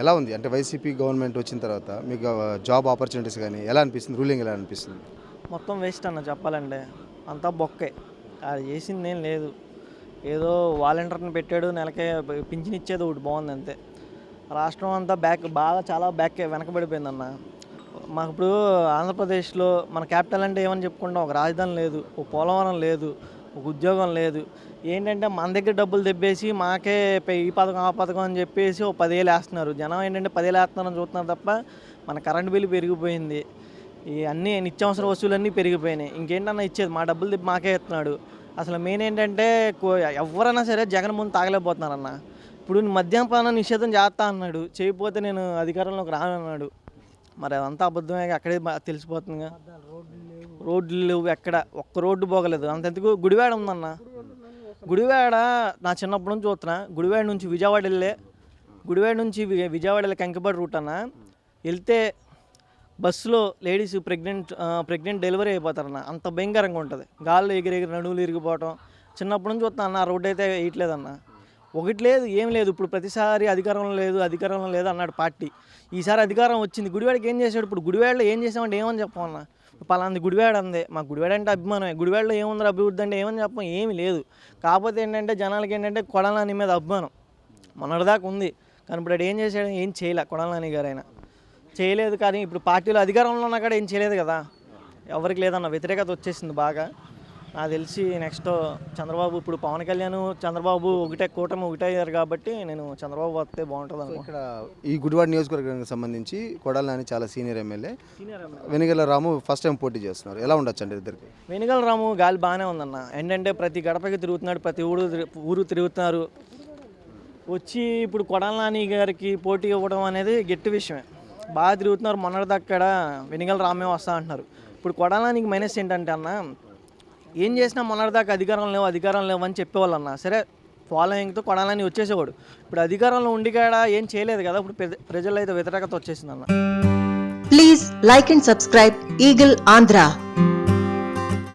ఎలా ఉంది అంటే వైసీపీ గవర్నమెంట్ వచ్చిన తర్వాత మీకు జాబ్ ఆపర్చునిటీస్ కానీ ఎలా అనిపిస్తుంది, రూలింగ్ ఎలా అనిపిస్తుంది? మొత్తం వేస్ట్ అన్న చెప్పాలంటే, అంతా బొక్కే. అది చేసింది ఏం లేదు. ఏదో వాలంటీర్ని పెట్టాడు, నెలకే పింఛన్ ఇచ్చేది ఒకటి బాగుంది అంతే. రాష్ట్రం అంతా బాగా చాలా వెనకబడిపోయిందన్న. మాకు ఇప్పుడు ఆంధ్రప్రదేశ్లో మన క్యాపిటల్ అంటే ఏమని చెప్పుకుంటాం, ఒక రాజధాని లేదు, ఒక పోలవరం లేదు, ఒక ఉద్యోగం లేదు. ఏంటంటే మన దగ్గర డబ్బులు తెప్పేసి మాకే ఈ పథకం ఆ పథకం అని చెప్పేసి ఒక 10,000 వేస్తున్నారు. జనం ఏంటంటే 10,000 వేస్తున్నారని చూస్తున్నారు తప్ప మన కరెంట్ బిల్లు పెరిగిపోయింది, ఈ అన్నీ నిత్యావసర వస్తువులన్నీ పెరిగిపోయినాయి. ఇంకేంటన్నా ఇచ్చేది, మా డబ్బులు తిప్పి మాకే ఇస్తున్నాడు. అసలు మెయిన్ ఏంటంటే ఎవరైనా సరే జగన్ ముందు తాగలేకపోతున్నారన్న. ఇప్పుడు మద్యపాన నిషేధం చేస్తా అన్నాడు, చేయకపోతే నేను అధికారంలోకి రానన్నాడు. మరి అదంతా అబద్ధమే, అక్కడే తెలిసిపోతుందిగా. రోడ్లు లేవు, ఎక్కడ ఒక్క రోడ్డు పోగలేదు. అంతెందుకు గుడివాడ ఉందన్న. గుడివాడ నా చిన్నప్పటి నుంచి చూస్తున్నా. గుడివాడ నుంచి విజయవాడ గుడివాడ నుంచి విజయవాడ వెళ్ళే కంకిపాడు రూట్ అన్న. వెళ్తే బస్సులో లేడీస్ ప్రెగ్నెంట్ డెలివరీ అయిపోతారన్న. అంత భయంకరంగా ఉంటుంది. గాల్లో ఎగిరి నడువులు ఇరిగిపోవటం చిన్నప్పటి నుంచి చూస్తున్నా అన్న. రోడ్డు అయితే వేయట్లేదన్న. ఒకటి లేదు, ఏం లేదు. ఇప్పుడు ప్రతిసారి అధికారంలో లేదు అన్నాడు పార్టీ. ఈసారి అధికారం వచ్చింది. గుడివాడకి ఏం చేశాడు? ఇప్పుడు గుడివాడలో ఏం చేసామంటే ఏమని చెప్పమన్నా? పలాంది గుడివాడ అందే, మాకు గుడివాడ అంటే అభిమానమే. గుడివాడలో ఏముంది అభివృద్ధి అంటే ఏమని చెప్పం, ఏమి లేదు. కాకపోతే ఏంటంటే జనాలకి ఏంటంటే కొడాలి నాని మీద అభిమానం మొన్నటిదాకా ఉంది. కానీ ఇప్పుడు ఏం చేశాడు? ఏం చేయలే. కొడాలి నాని గారు అయినా చేయలేదు. కానీ ఇప్పుడు పార్టీలో అధికారంలో ఉన్నా కూడా ఏం చేయలేదు కదా. ఎవరికి లేదన్న, వ్యతిరేకత వచ్చేసింది బాగా. నాకు తెలిసి నెక్స్ట్ చంద్రబాబు, ఇప్పుడు పవన్ కళ్యాణ్ చంద్రబాబు కూటమి ఒకటే అయ్యారు కాబట్టి నేను చంద్రబాబు వస్తే బాగుంటుంది అనుకో. ఇక్కడ ఈ గుడివాడ నియోజకవర్గానికి సంబంధించి కొడాలి నాని చాలా సీనియర్ ఎమ్మెల్యే, వెనిగళ్ల రాము ఫస్ట్ టైం పోటీ చేస్తున్నారు. ఎలా ఉండొచ్చు అండి ఇద్దరికి? వెనిగళ్ల రాము గాలి బాగానే ఉందన్న. ఏంటంటే ప్రతి గడపకి తిరుగుతున్నాడు, ప్రతి ఊరు తిరుగుతున్నారు. వచ్చి ఇప్పుడు కొడాలి నాని గారికి పోటీ ఇవ్వడం అనేది గట్టి విషయమే. బాగా తిరుగుతున్నారు. మొన్నటిదక్కడ వెనిగళ్ల రామే వస్తా అంటున్నారు. ఇప్పుడు కొడాలి నానికి మైనస్ ఏంటంటే అన్న, ఏం చేసినా మొన్నటిదాకా అధికారం లేవు అని చెప్పేవాళ్ళు అన్న. సరే ఫాలోయింగ్తో కొడాలి నాని వచ్చేసేవాడు. ఇప్పుడు అధికారంలో ఉండి కాడ ఏం చేయలేదు కదా. ఇప్పుడు ప్రజల్లో అయితే వ్యతిరేకత వచ్చేసింది అన్న. Please like and subscribe eagle Andhra.